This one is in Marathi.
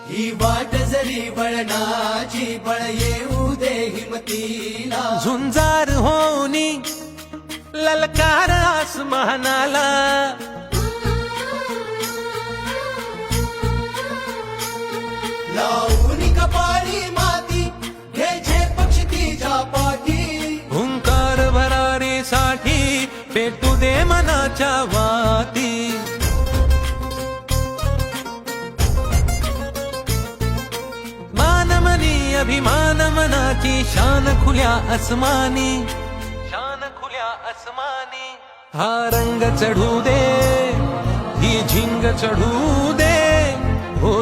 ही वाट जरी वळणाची बळ येऊ दे हिमतीला झुंजार होनी ललकार आसमानाला लावून कपाळी माती घ्यायचे पक्षी तिच्या पाठी हुंकार भरारीसाठी पेटू दे मनाच्या वाती मानमनी अभिमान मनाची शान खुल्या आसमानी शान खुल्या आसमानी हा रंग चढू दे ही झिंग चढू दे हो